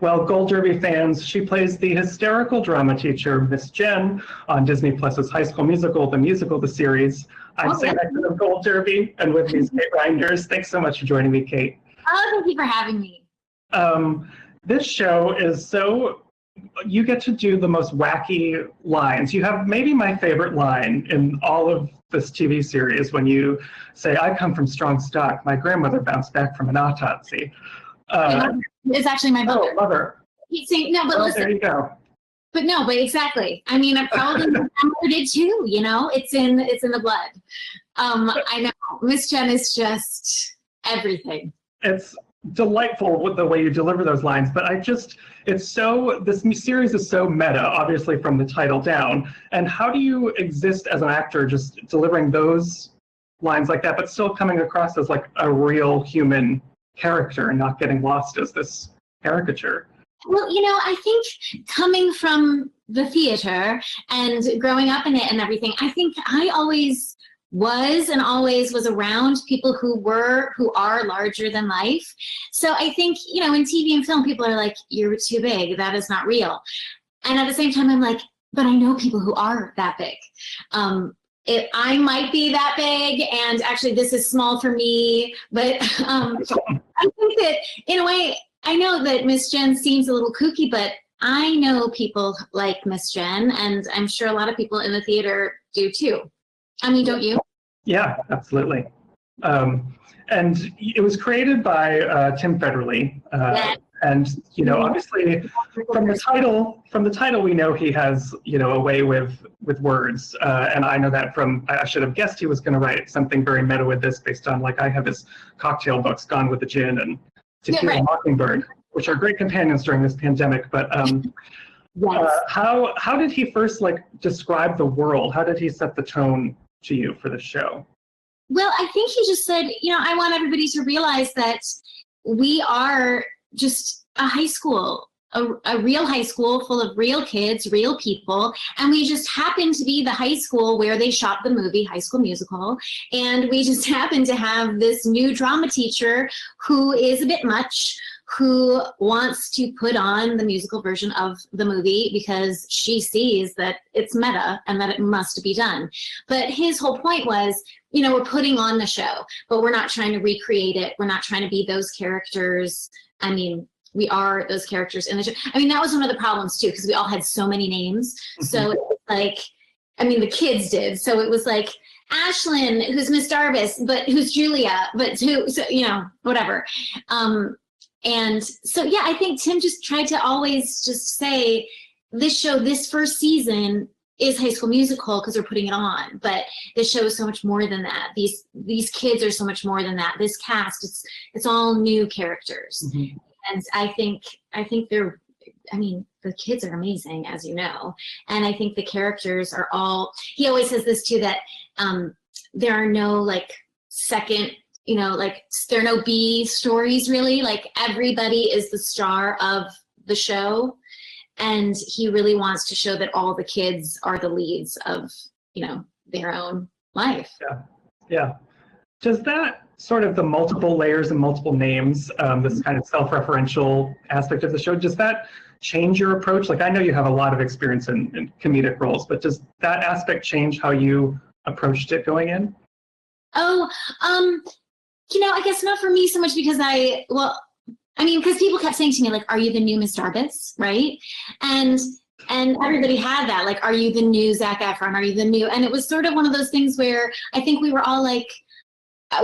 Well, Gold Derby fans, she plays the hysterical drama teacher, Miss Jen, on Disney Plus's High School Musical, the series. I'm Sam Eckmann of Gold Derby, and with me is Kate Reinders. Thanks so much for joining me, Kate. Oh, thank you for having me. This show is so, you get to do the most wacky lines. You have maybe my favorite line in all of this TV series when you say, I come from strong stock. My grandmother bounced back from an autopsy. It's actually my mother. Oh, mother. No, but listen. There you go. But no, but exactly. I mean, I probably my grandmother did too. You know, it's in the blood. I know Miss Jen is just everything. It's delightful with the way you deliver those lines, but this series is so meta, obviously from the title down. And how do you exist as an actor, just delivering those lines like that, but still coming across as like a real human character and not getting lost as this caricature? Well, you know, I think coming from the theater and growing up in it and everything, I think I always was around people who are larger than life. So I think, you know, in TV and film, people are like, you're too big, that is not real. And at the same time, I'm like, but I know people who are that big. I might be that big, and actually this is small for me, but I think that in a way, I know that Miss Jen seems a little kooky, but I know people like Miss Jen, and I'm sure a lot of people in the theater do too. I mean, don't you? Yeah, absolutely. And it was created by Tim Federle. Yeah. And, you know, obviously from the title, we know he has, you know, a way with words. And I know that I should have guessed he was going to write something very meta with this based on, like, I have his cocktail books, Gone with the Gin and To Kill a Mockingbird, which are great companions during this pandemic. But Yes. How did he first, like, describe the world? How did he set the tone to you for the show? Well, I think he just said, you know, I want everybody to realize that we are just a high school, a real high school full of real kids, real people, and we just happen to be the high school where they shot the movie High School Musical, and we just happen to have this new drama teacher who is a bit much, who wants to put on the musical version of the movie because she sees that it's meta and that it must be done. But his whole point was, you know, we're putting on the show, but we're not trying to recreate it. We're not trying to be those characters. I mean, we are those characters in the show. I mean, that was one of the problems too, because we all had so many names. Mm-hmm. So it was like, I mean, the kids did. So it was like Ashlyn, who's Miss Darvis, but who's Julia, but who, so, you know, whatever. And so, yeah, I think Tim just tried to always just say, this show, this first season is High School Musical because we're putting it on, but this show is so much more than that. These kids are so much more than that. This cast, it's all new characters. Mm-hmm. And I think the kids are amazing, as you know. And I think the characters are all, he always says this too, that there are no like second, you know, like there are no B stories really. Like everybody is the star of the show. And he really wants to show that all the kids are the leads of, you know, their own life. Yeah. Yeah. Does that sort of the multiple layers and multiple names, this kind of self-referential aspect of the show, does that change your approach? Like, I know you have a lot of experience in comedic roles, but does that aspect change how you approached it going in? Oh, you know, I guess not for me so much because because people kept saying to me, like, are you the new Miss Darvis, right? And everybody had that, like, are you the new Zac Efron? Are you the new? And it was sort of one of those things where I think we were all like,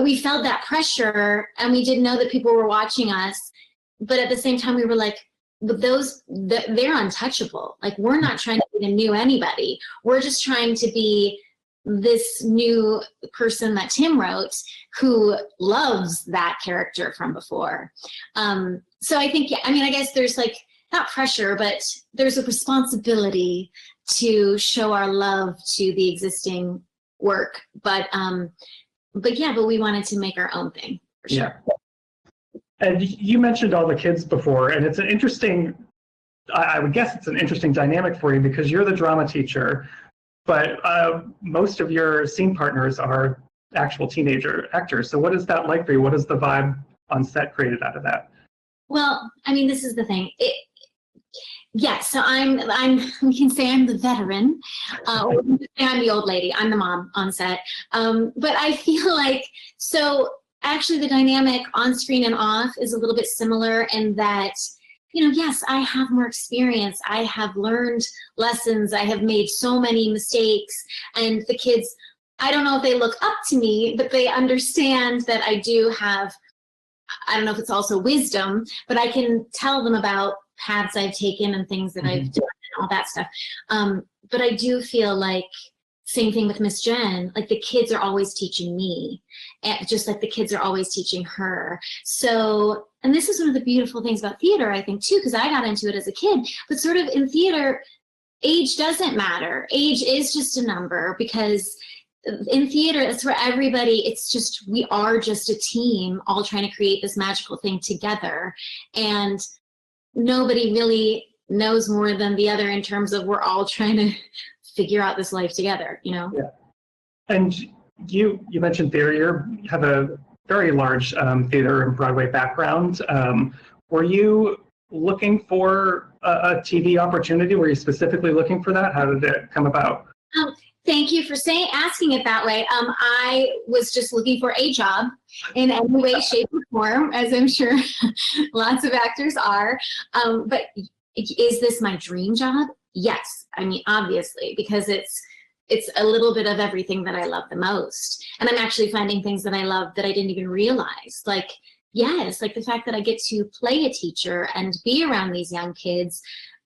we felt that pressure and we didn't know that people were watching us. But at the same time, we were like, but they're untouchable. Like, we're not trying to be the new anybody. We're just trying to be this new person that Tim wrote who loves that character from before. So I think, yeah, I mean, I guess there's like, not pressure, but there's a responsibility to show our love to the existing work. But we wanted to make our own thing, for sure. Yeah. And you mentioned all the kids before, and it's an interesting, I would guess it's an interesting dynamic for you because you're the drama teacher, but most of your scene partners are actual teenager actors. So what is that like for you? What is the vibe on set created out of that? Well, I mean, this is the thing. Yes, so we can say I'm the veteran, or we can say I'm the old lady. I'm the mom on set. But I feel like, so actually the dynamic on screen and off is a little bit similar in that, yes, I have more experience. I have learned lessons. I have made so many mistakes, and the kids, I don't know if they look up to me, but they understand that I do have, I don't know if it's also wisdom, but I can tell them about paths I've taken and things that I've done and all that stuff. But I do feel like, same thing with Miss Jen, like the kids are always teaching me, and just like the kids are always teaching her. So, and this is one of the beautiful things about theater, I think, too, because I got into it as a kid, but sort of in theater, age doesn't matter. Age is just a number, because in theater, it's where everybody, it's just, we are just a team all trying to create this magical thing together. And nobody really knows more than the other in terms of we're all trying to figure out this life together, Yeah. And you mentioned theater. You have a very large theater and Broadway background. Were you looking for a TV opportunity? Were you specifically looking for that? How did it come about? Thank you for asking it that way. I was just looking for a job in any way, shape, or form, as I'm sure lots of actors are. But is this my dream job? Yes. I mean, obviously, because it's a little bit of everything that I love the most. And I'm actually finding things that I love that I didn't even realize. Like, yes, like the fact that I get to play a teacher and be around these young kids.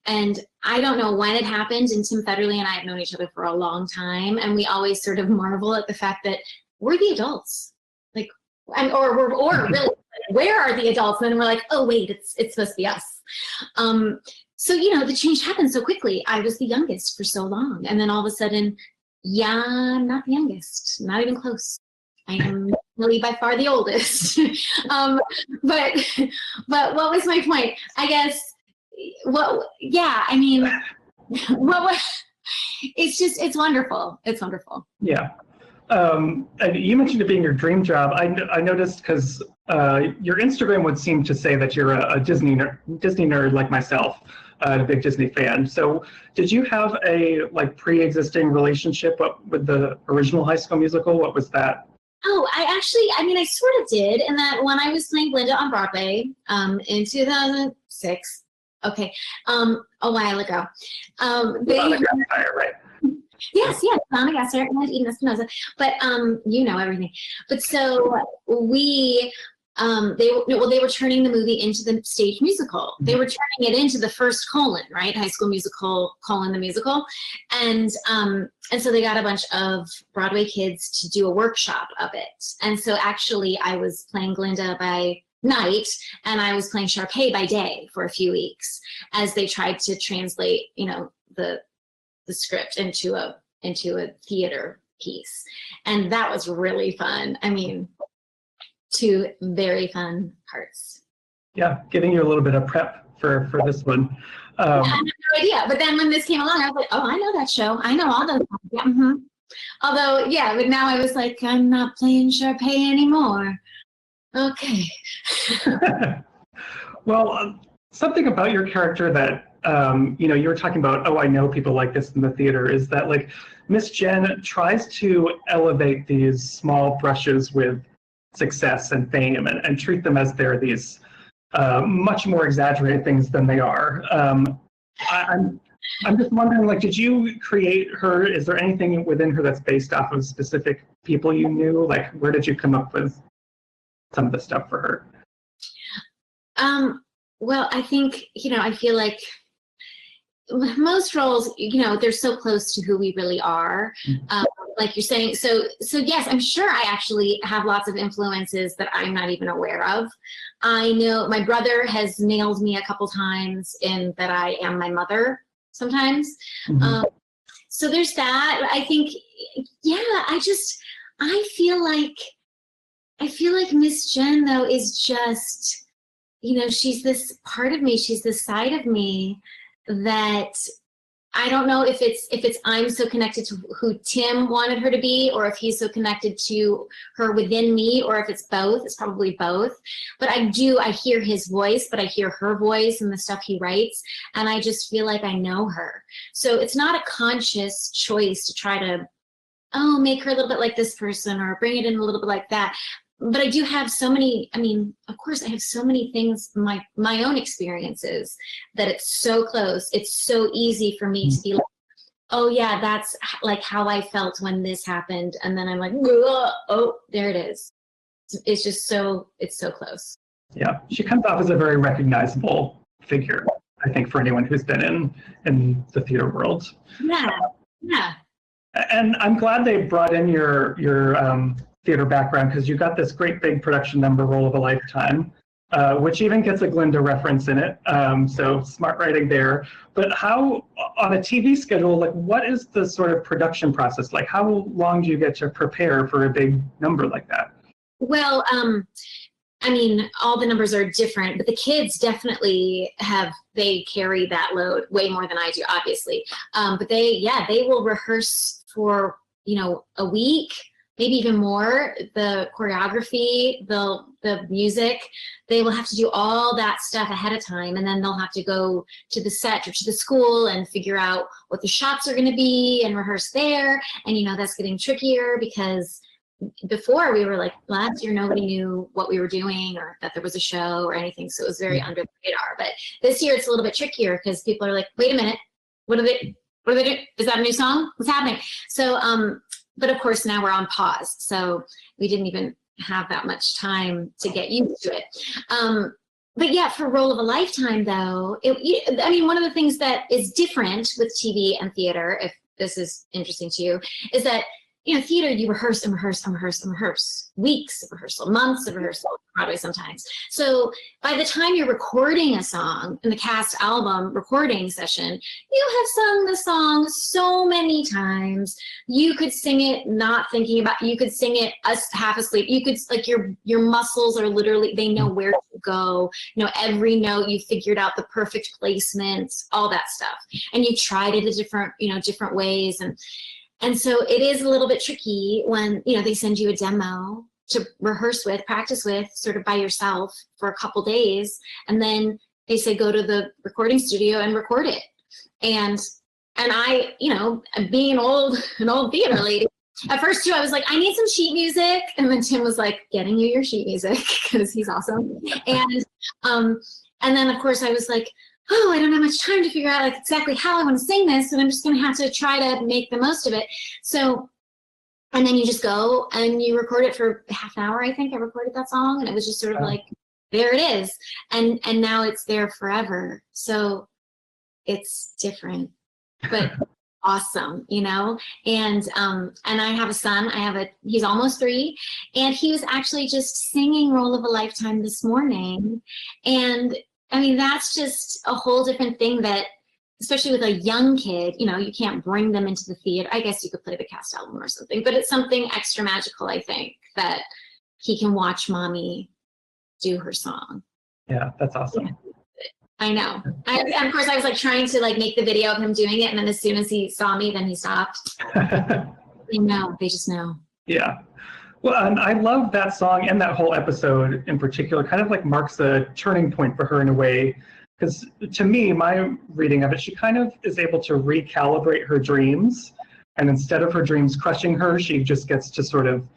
And I don't know when it happened, and Tim Federle and I have known each other for a long time, and we always sort of marvel at the fact that we're the adults, like, or really, where are the adults? And then we're like, oh wait, it's supposed to be us. So the change happened so quickly. I was the youngest for so long, and then all of a sudden, yeah, I'm not the youngest, not even close. I am really by far the oldest. But what was my point? I guess. I mean, it's wonderful. It's wonderful. Yeah. And you mentioned it being your dream job. I noticed because your Instagram would seem to say that you're a Disney nerd like myself, a big Disney fan. So did you have a pre-existing relationship with the original High School Musical? What was that? Oh, I sort of did, in that when I was playing Glinda on Broadway in 2006, okay, a while ago. Right? Yes, Donna Gasser and Eden Espinosa, but you know everything. But so they were turning the movie into the stage musical. They were turning it into the first colon, right? High School Musical, colon the musical. And so they got a bunch of Broadway kids to do a workshop of it. And so actually I was playing Glinda by night, and I was playing Sharpay by day for a few weeks as they tried to translate, the script into a theater piece. And that was really fun. I mean, two very fun parts. Yeah, giving you a little bit of prep for this one. I had no idea. But then when this came along, I was like, oh, I know that show. I know all those. Yeah, mm-hmm. Although, but now I was like, I'm not playing Sharpay anymore. Okay. Well, something about your character that you were talking about, I know people like this in the theater, is that Miss Jen tries to elevate these small brushes with success and fame and treat them as they're these much more exaggerated things than they are. I'm just wondering, did you create her? Is there anything within her that's based off of specific people you knew? Where did you come up with some of the stuff for her? Well, I think, I feel like most roles, they're so close to who we really are, like you're saying. So yes, I'm sure I actually have lots of influences that I'm not even aware of. I know my brother has nailed me a couple times in that I am my mother sometimes. Mm-hmm. So there's that. I think, I feel like Miss Jen, though, is just, she's this part of me, she's this side of me that I don't know if it's I'm so connected to who Tim wanted her to be, or if he's so connected to her within me, or if it's both. It's probably both. But I hear his voice, but I hear her voice and the stuff he writes, and I just feel like I know her. So it's not a conscious choice to try to, make her a little bit like this person or bring it in a little bit like that. But I do have so many, of course I have so many things, my own experiences, that it's so close. It's so easy for me to be like, oh yeah, that's like how I felt when this happened. And then I'm like, oh, there it is. It's just it's so close. Yeah, she comes off as a very recognizable figure, I think, for anyone who's been in the theater world. Yeah. And I'm glad they brought in your theater background, because you got this great big production number, Role of a Lifetime, which even gets a Glinda reference in it. So smart writing there. But how, on a TV schedule, like what is the sort of production process like? How long do you get to prepare for a big number like that? Well, all the numbers are different, but the kids definitely they carry that load way more than I do, obviously. But they will rehearse for, a week, maybe even more. The choreography, the music, they will have to do all that stuff ahead of time, and then they'll have to go to the set or to the school and figure out what the shots are going to be and rehearse there. And that's getting trickier, because before we were like, last year nobody knew what we were doing or that there was a show or anything, so it was very under the radar. But this year it's a little bit trickier, because people are like, wait a minute, what are they doing? Is that a new song? What's happening? So but of course now we're on pause, so we didn't even have that much time to get used to it. But yeah, for Role of a Lifetime though, one of the things that is different with TV and theater, if this is interesting to you, is that theater, you rehearse and rehearse and rehearse and rehearse. Weeks of rehearsal, months of rehearsal, Broadway sometimes. So by the time you're recording a song in the cast album recording session, you have sung the song so many times. You could sing it not thinking about, you could sing it half asleep. You could, like, your muscles are literally, they know where to go. Every note, you figured out the perfect placement, all that stuff. And you tried it a different ways. And so it is a little bit tricky when, they send you a demo to rehearse with, practice with, sort of by yourself for a couple days. And then they say, go to the recording studio and record it. And I, being an old theater lady, at first too, I was like, I need some sheet music. And then Tim was like, getting you your sheet music, because he's awesome. And then of course I was like, I don't have much time to figure out exactly how I want to sing this, and I'm just going to have to try to make the most of it. So, and then you just go and you record it for half an hour. I think I recorded that song, and it was just sort of like, there it is. And now it's there forever. So it's different, but awesome, and I have a son. He's almost 3, and he was actually just singing Role of a Lifetime this morning. And that's just a whole different thing that, especially with a young kid, you can't bring them into the theater. I guess you could play the cast album or something, but it's something extra magical, I think, that he can watch mommy do her song. Yeah, that's awesome. Yeah. I know. And of course, I was like trying to make the video of him doing it, and then as soon as he saw me, then he stopped. They know. They just know. Yeah. Well, and I love that song, and that whole episode in particular kind of marks a turning point for her in a way, because to me, my reading of it, she kind of is able to recalibrate her dreams, and instead of her dreams crushing her, she just gets to sort of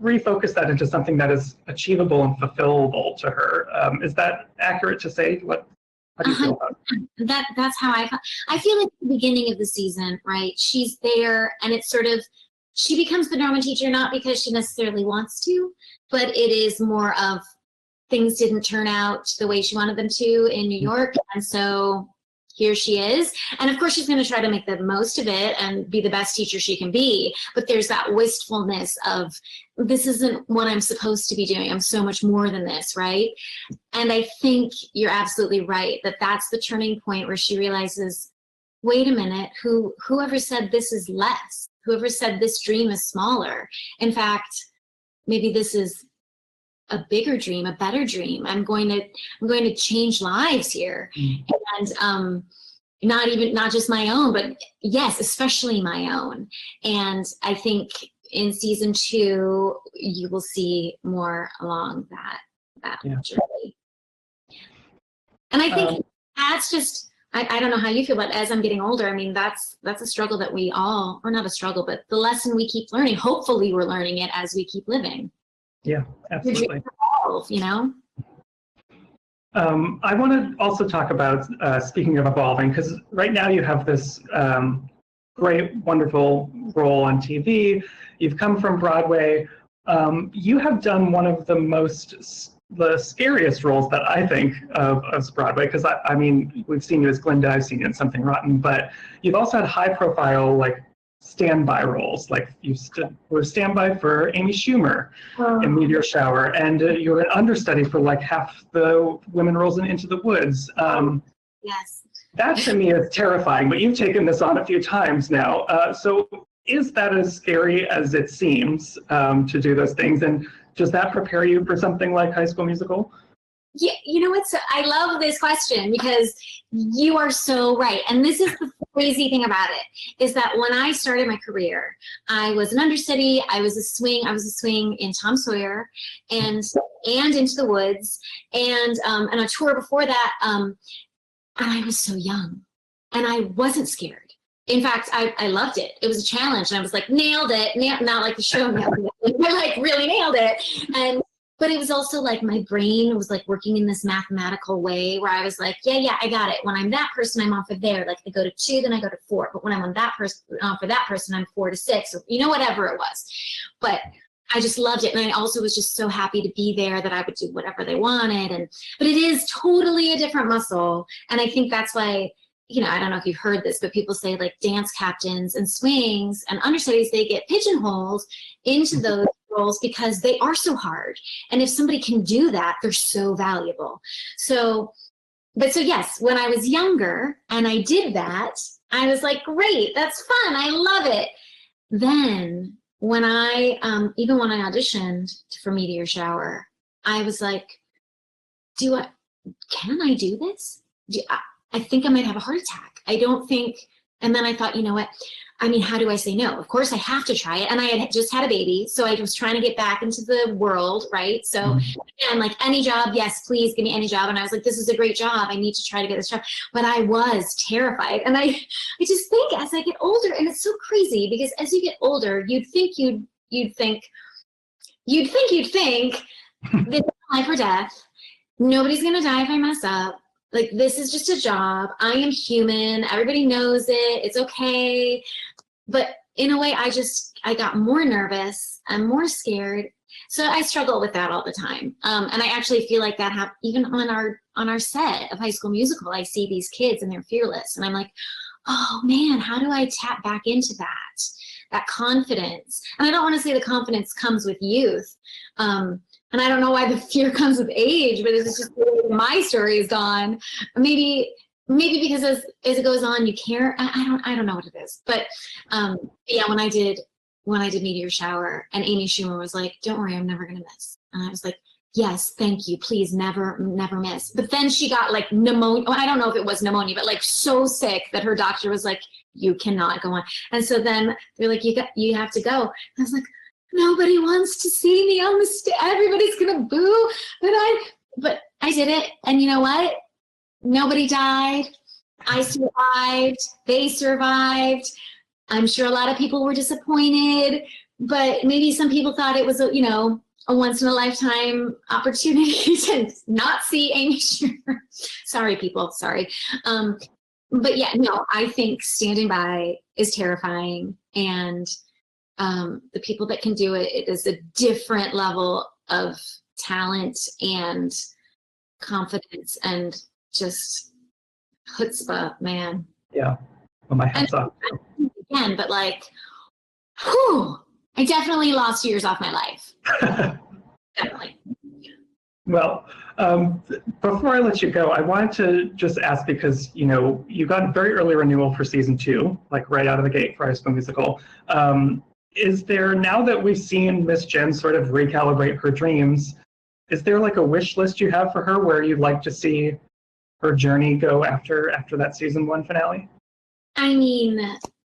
refocus that into something that is achievable and fulfillable to her. Is that accurate to say? How do you feel about it? That's how I feel. I feel like at the beginning of the season, right? She's there, and it's sort of, she becomes the drama teacher, not because she necessarily wants to, but it is more of things didn't turn out the way she wanted them to in New York. And so here she is. And of course, she's going to try to make the most of it and be the best teacher she can be. But there's that wistfulness of, this isn't what I'm supposed to be doing. I'm so much more than this, right? And I think you're absolutely right that that's the turning point where she realizes, wait a minute, whoever said this is less? Whoever said this dream is smaller? In fact, maybe this is a bigger dream, a better dream. I'm going to change lives here. And not just my own, but yes, especially my own. And I think in season 2, you will see more along that journey. And I think that's just, I don't know how you feel, but as I'm getting older, I mean, that's a struggle that we all, or not a struggle, but the lesson we keep learning. Hopefully we're learning it as we keep living. Yeah, absolutely. Evolve, you know? I want to also talk about, speaking of evolving, because right now you have this great, wonderful role on TV. You've come from Broadway. You have done one of the scariest roles that I think of as Broadway, because I mean, we've seen you as Glinda, I've seen you in Something Rotten, but you've also had high profile, like, standby roles. Like, you were standby for Amy Schumer in Meteor Shower, and you were an understudy for like half the women roles in Into the Woods. Yes. That to me is terrifying, but you've taken this on a few times now. So is that as scary as it seems to do those things? And does that prepare you for something like High School Musical? Yeah, you know what? I love this question because you are so right. And this is the crazy thing about it, is that when I started my career, I was an understudy. I was a swing in Tom Sawyer and Into the Woods, and a tour before that. And I was so young, and I wasn't scared. In fact, I loved it. It was a challenge, and I was like, nailed it. Not like the show nailed it, but like really nailed it. But it was also like my brain was like working in this mathematical way where I was like, yeah, I got it. When I'm that person, I'm on for there. Like I go to 2, then I go to 4. But when I'm on that person, for that person, I'm 4 to 6, or whatever it was. But I just loved it, and I also was just so happy to be there that I would do whatever they wanted. But it is totally a different muscle, and I think that's why. I don't know if you've heard this, but people say like dance captains and swings and understudies, they get pigeonholed into those roles because they are so hard. And if somebody can do that, they're so valuable. So yes, when I was younger and I did that, I was like, great, that's fun. I love it. Then when even when I auditioned for Meteor Shower, I was like, can I do this? I think I might have a heart attack. I don't think, and then I thought, you know what? I mean, how do I say no? Of course I have to try it. And I had just had a baby, so I was trying to get back into the world, right? So, and like any job, yes, please give me any job. And I was like, this is a great job. I need to try to get this job. But I was terrified. And I just think as I get older, and it's so crazy because as you get older, you'd think this is life or death. Nobody's gonna die if I mess up. Like, this is just a job. I am human. Everybody knows it. It's okay. But in a way, I got more nervous. I'm more scared. So I struggle with that all the time. And I actually feel like that even on our set of High School Musical, I see these kids and they're fearless. And I'm like, oh man, how do I tap back into that confidence? And I don't want to say the confidence comes with youth. And I don't know why the fear comes with age, but it's just the way my story is gone. Maybe because as it goes on, you care. I don't know what it is. But yeah, when I did Meteor Shower, and Amy Schumer was like, "Don't worry, I'm never gonna miss," and I was like, "Yes, thank you. Please never miss." But then she got like pneumonia. Well, I don't know if it was pneumonia, but like so sick that her doctor was like, "You cannot go on." And so then they're like, "You have to go." And I was like, nobody wants to see me on the stage. Everybody's gonna boo, but I did it. And you know what? Nobody died. I survived. They survived. I'm sure a lot of people were disappointed, but maybe some people thought it was a once in a lifetime opportunity to not see Amy Schumer. Sorry, people. Sorry. But yeah, no, I think standing by is terrifying, and the people that can do it is a different level of talent and confidence and just chutzpah, man. Yeah, well, my hat's off. Again, but like, whew, I definitely lost years off my life. Definitely. Well, before I let you go, I wanted to just ask, because you got a very early renewal for season 2, like right out of the gate for High School Musical. Is there, now that we've seen Miss Jen sort of recalibrate her dreams, is there like a wish list you have for her where you'd like to see her journey go after that season 1 finale? I mean,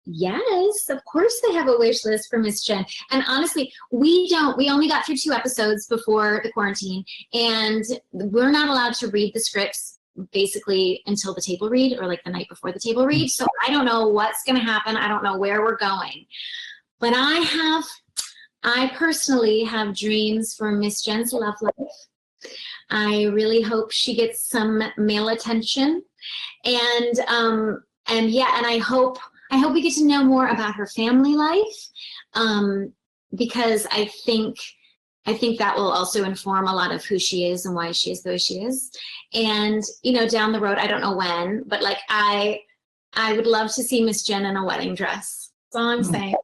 yes, of course they have a wish list for Miss Jen. And honestly, we only got through 2 episodes before the quarantine, and we're not allowed to read the scripts basically until the table read, or like the night before the table read. So I don't know what's going to happen. I don't know where we're going. But I personally have dreams for Miss Jen's love life. I really hope she gets some male attention. And I hope we get to know more about her family life, because I think that will also inform a lot of who she is and why she is the way she is. And, down the road, I don't know when, but like I would love to see Miss Jen in a wedding dress. That's all I'm saying.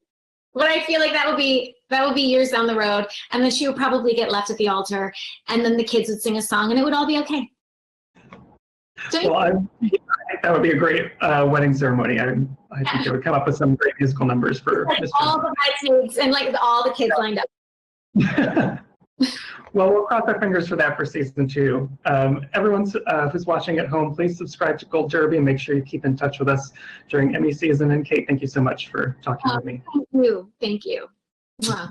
But I feel like that would be years down the road, and then she would probably get left at the altar, and then the kids would sing a song, and it would all be okay. Well, I think that would be a great wedding ceremony. I think they would come up with some great musical numbers for like all the bridesmaids and like all the kids lined up. Well, we'll cross our fingers for that for season 2. Everyone who's watching at home, please subscribe to Gold Derby and make sure you keep in touch with us during Emmy season. And Kate, thank you so much for talking with me. Thank you. Wow.